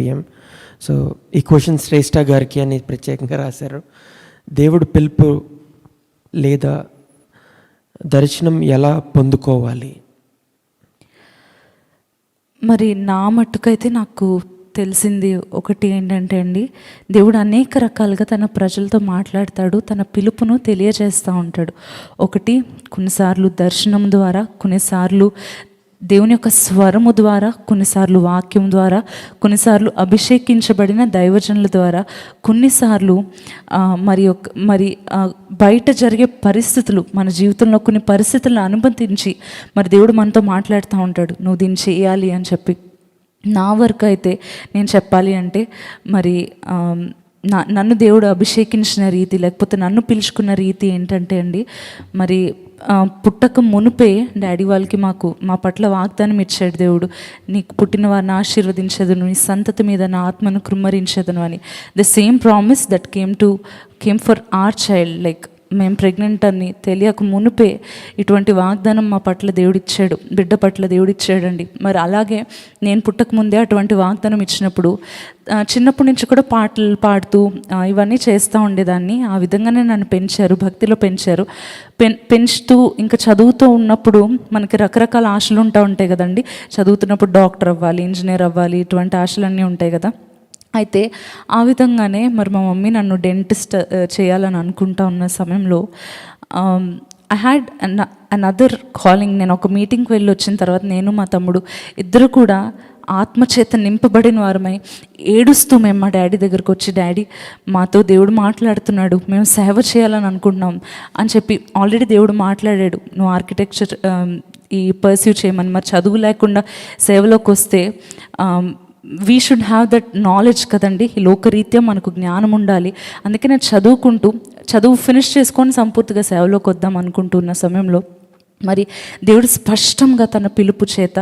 PM. So ఈ question శ్రేష్ఠ గారికి అని ప్రత్యేకంగా రాశారు. దేవుడు పిలుపు లేదా దర్శనం ఎలా పొందుకోవాలి? మరి నా మట్టుకైతే నాకు తెలిసింది ఒకటి ఏంటంటే అండి, దేవుడు అనేక రకాలుగా తన ప్రజలతో మాట్లాడతాడు, తన పిలుపును తెలియజేస్తూ ఉంటాడు. ఒకటి కొన్నిసార్లు దర్శనం ద్వారా, కొన్నిసార్లు దేవుని యొక్క స్వరము ద్వారా, కొన్నిసార్లు వాక్యం ద్వారా, కొన్నిసార్లు అభిషేకించబడిన దైవజనుల ద్వారా, కొన్నిసార్లు మరి బయట జరిగే పరిస్థితులు, మన జీవితంలో కొన్ని పరిస్థితులను అనుమతించి మరి దేవుడు మనతో మాట్లాడుతూ ఉంటాడు, నువ్వు దీన్ని చేయాలి అని చెప్పి. నా వరకు అయితే నేను చెప్పాలి అంటే మరి నన్ను దేవుడు అభిషేకించిన రీతి, లేకపోతే నన్ను పిలుచుకున్న రీతి ఏంటంటే అండి, మరి పుట్టక మునుపే డాడీ వాళ్ళకి మా పట్ల వాగ్దానం ఇచ్చాడు దేవుడు, నీకు పుట్టిన వారిని ఆశీర్వదించదును, నీ సంతతి మీద నా ఆత్మను కృమ్మరించదును అని. The same promise that came for our child. Like మేము ప్రెగ్నెంట్ అని తెలియక మునిపే ఇటువంటి వాగ్దానం మా పట్ల దేవుడిచ్చాడు, బిడ్డ పట్ల దేవుడిచ్చాడండి. మరి అలాగే నేను పుట్టక ముందే అటువంటి వాగ్దానం ఇచ్చినప్పుడు చిన్నప్పటి నుంచి కూడా పాటలు పాడుతూ ఇవన్నీ చేస్తూ ఉండేదాన్ని. ఆ విధంగానే నన్ను పెంచారు, భక్తిలో పెంచారు. పెంచుతూ ఇంకా చదువుతూ ఉన్నప్పుడు మనకి రకరకాల ఆశలు ఉంటాయి కదండి. చదువుతున్నప్పుడు డాక్టర్ అవ్వాలి, ఇంజనీర్ అవ్వాలి, ఇటువంటి ఆశలన్నీ ఉంటాయి కదా. అయితే ఆ విధంగానే మరి మా మమ్మీ నన్ను డెంటిస్ట్ చేయాలని అనుకుంటా ఉన్న సమయంలో ఐ హ్యాడ్ అనదర్ కాలింగ్. నేను ఒక మీటింగ్కి వెళ్ళి వచ్చిన తర్వాత నేను మా తమ్ముడు ఇద్దరు కూడా ఆత్మచేత నింపబడిన వారమై ఏడుస్తూ మేము మా డాడీ దగ్గరకు వచ్చి, డాడీ మాతో దేవుడు మాట్లాడుతున్నాడు, మేము సేవ చేయాలని అనుకుంటున్నాం అని చెప్పి. ఆల్రెడీ దేవుడు మాట్లాడాడు, నువ్వు ఆర్కిటెక్చర్ ఈ పర్స్యూ చేయమని. మరి చదువు లేకుండా సేవలోకి వస్తే we should have that knowledge కదండి, ఈ లోకరీత్యా మనకు జ్ఞానం ఉండాలి. అందుకే నేను చదువు ఫినిష్ చేసుకొని సంపూర్తిగా సేవలోకి వద్దాం అనుకుంటున్న సమయంలో మరి దేవుడు స్పష్టంగా తన పిలుపు చేత,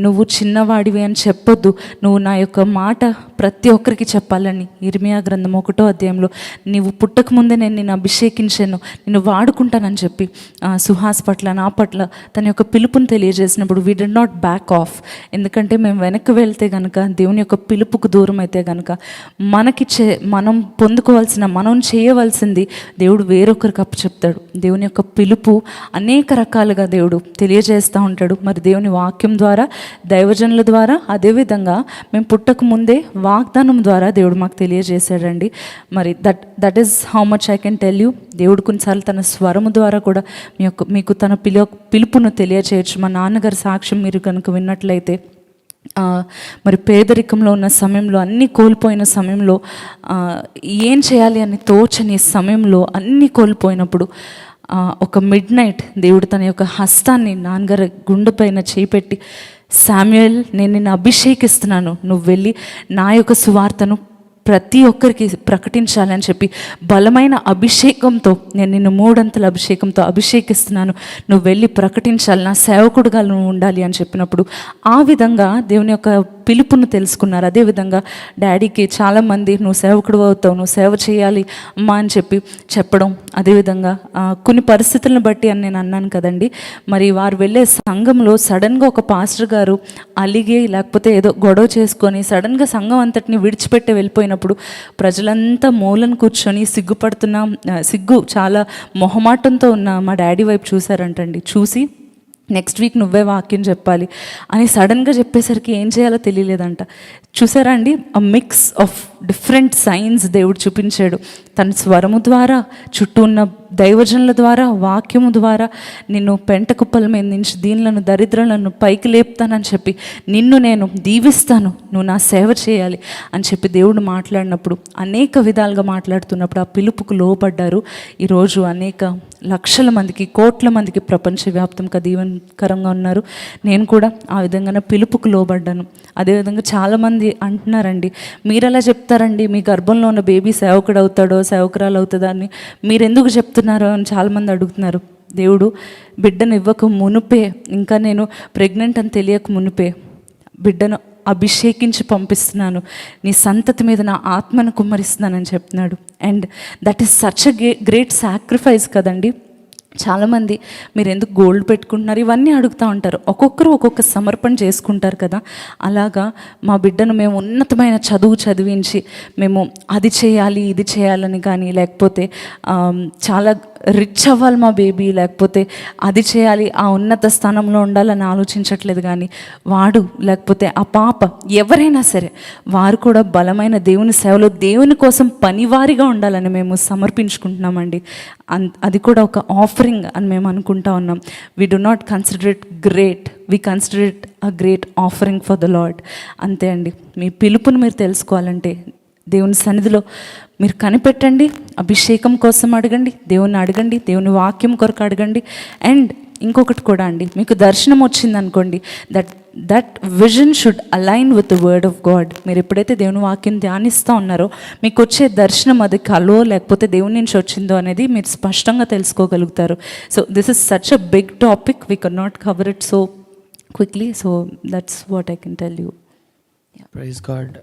నువ్వు చిన్నవాడివి అని చెప్పొద్దు, నువ్వు నా యొక్క మాట ప్రతి ఒక్కరికి చెప్పాలని. ఇర్మియా గ్రంథం 1వ అధ్యాయంలో నీవు పుట్టక ముందే నేను నిన్ను అభిషేకించాను, నిన్ను వాడుకుంటానని చెప్పి సుహాస్ పట్ల, నా పట్ల తన యొక్క పిలుపుని తెలియజేసినప్పుడు we did not back off. ఎందుకంటే మేము వెనక్కి వెళ్తే కనుక, దేవుని యొక్క పిలుపుకు దూరం అయితే కనుక మనం పొందుకోవాల్సిన, మనం చేయవలసింది దేవుడు వేరొకరికి అప్పచెప్తాడు. దేవుని యొక్క పిలుపు అనేక రకాలుగా దేవుడు తెలియజేస్తూ ఉంటాడు. మరి దేవుని వాక్యం ద్వారా, దైవజనుల ద్వారా, అదేవిధంగా మేము పుట్టక ముందే వాగ్దానం ద్వారా దేవుడు మాకు తెలియజేశాడండి. మరి that is how much I can tell you. దేవుడు కొన్నిసార్లు తన స్వరము ద్వారా కూడా మీకు తన పిలుపును తెలియచేయచ్చు. మా నాన్నగారి సాక్ష్యం మీరు కనుక విన్నట్లయితే, మరి పేదరికంలో ఉన్న సమయంలో, అన్నీ కోల్పోయిన సమయంలో, ఏం చేయాలి అని తోచని సమయంలో, అన్నీ కోల్పోయినప్పుడు ఒక మిడ్ నైట్ దేవుడు తన యొక్క హస్తాన్ని నాన్నగారి గుండె పైన చేపెట్టి, శామ్యూయల్ నేను నిన్ను అభిషేకిస్తున్నాను, నువ్వు వెళ్ళి నా యొక్క సువార్తను ప్రతి ఒక్కరికి ప్రకటించాలని చెప్పి బలమైన అభిషేకంతో, నేను నిన్ను 3 అంతల అభిషేకంతో అభిషేకిస్తున్నాను, నువ్వు వెళ్ళి ప్రకటించాలి, నా సేవకుడుగా నువ్వు ఉండాలి అని చెప్పినప్పుడు ఆ విధంగా దేవుని యొక్క పిలుపును తెలుసుకున్నారు. అదేవిధంగా డాడీకి చాలామంది నువ్వు సేవకుడు అవుతావు, నువ్వు సేవ చేయాలి అమ్మా అని చెప్పడం. అదేవిధంగా కొన్ని పరిస్థితులను బట్టి అని నేను అన్నాను కదండి. మరి వారు వెళ్ళే సంఘంలో సడన్గా ఒక పాస్టర్ గారు అలిగి, లేకపోతే ఏదో గొడవ చేసుకొని సడన్గా సంఘం అంతటిని విడిచిపెట్టి వెళ్ళిపోయినప్పుడు ప్రజలంతా మూలను కూర్చొని సిగ్గు చాలా మొహమాటంతో ఉన్న మా డాడీ వైపు చూశారంటండి. చూసి నెక్స్ట్ వీక్ నువ్వే వాక్యం చెప్పాలి అని సడన్గా చెప్పేసరికి ఏం చేయాలో తెలియలేదంట. చూసారా అండి, ఆ మిక్స్ ఆఫ్ డిఫరెంట్ సైన్స్ దేవుడు చూపించాడు. తన స్వరము ద్వారా, చుట్టూ ఉన్న దైవజనుల ద్వారా, వాక్యము ద్వారా, నిన్ను పెంట కుప్పల మీద నుంచి దీనులను, దరిద్రులను పైకి లేపుతానని చెప్పి, నిన్ను నేను దీవిస్తాను, నువ్వు నా సేవ చేయాలి అని చెప్పి దేవుడు మాట్లాడినప్పుడు, అనేక విధాలుగా మాట్లాడుతున్నప్పుడు ఆ పిలుపుకు లోబడ్డారు. ఈరోజు అనేక లక్షల మందికి, కోట్ల మందికి ప్రపంచవ్యాప్తంగా దీవెనకరంగా ఉన్నారు. నేను కూడా ఆ విధంగా పిలుపుకు లోబడ్డాను. అదేవిధంగా చాలామంది అంటున్నారండి, మీరు ఎలా చెప్తారండి, మీ గర్భంలో ఉన్న బేబీ సేవకుడు అవుతాడో సేవకురాలు అవుతుందా అని మీరు ఎందుకు చెప్తున్నారో అని చాలామంది అడుగుతున్నారు. దేవుడు బిడ్డను ఇవ్వక మునుపే, ఇంకా నేను ప్రెగ్నెంట్ అని తెలియక మునుపే బిడ్డను అభిషేకించి పంపిస్తున్నాను, నీ సంతతి మీద నా ఆత్మను కుమ్మరిస్తున్నానని చెప్తున్నాడు. And that is such a great sacrifice కదండి. చాలామంది మీరు ఎందుకు గోల్డ్ పెట్టుకుంటున్నారు ఇవన్నీ అడుగుతూ ఉంటారు. ఒక్కొక్కరు ఒక్కొక్క సమర్పణ చేసుకుంటారు కదా. అలాగా మా బిడ్డను మేము ఉన్నతమైన చదువు చదివించి మేము అది చేయాలి ఇది చేయాలని కానీ, లేకపోతే చాలా రిచ్ అవ్వాలి మా బేబీ, లేకపోతే అది చేయాలి ఆ ఉన్నత స్థానంలో ఉండాలని ఆలోచించట్లేదు. కానీ వాడు లేకపోతే ఆ పాప ఎవరైనా సరే వారు కూడా బలమైన దేవుని సేవలో దేవుని కోసం పనివారిగా ఉండాలని మేము సమర్పించుకుంటున్నామండి. అది కూడా ఒక ఆఫరింగ్ అని మేము అనుకుంటా ఉన్నాం. We do not consider it great, we consider it a great offering for the lord. అంతే అండి. మీ పిలుపుని మీరు తెలుసుకోవాలంటే దేవుని సన్నిధిలో మీరు కనిపెట్టండి, అభిషేకం కోసం అడగండి, దేవుని అడగండి, దేవుని వాక్యం కొరకు అడగండి. అండ్ ఇంకొకటి కూడా అండి, మీకు దర్శనం వచ్చింది అనుకోండి, that vision should align with the word of God. మీరు ఎప్పుడైతే దేవుని వాక్యం ధ్యానిస్తూ ఉన్నారో మీకు వచ్చే దర్శనం అది కలో లేకపోతే దేవుని నుంచి వచ్చిందో అనేది మీరు స్పష్టంగా తెలుసుకోగలుగుతారు. So this is such a big topic, we can not cover it so quickly. So that's what I can tell you. Praise God.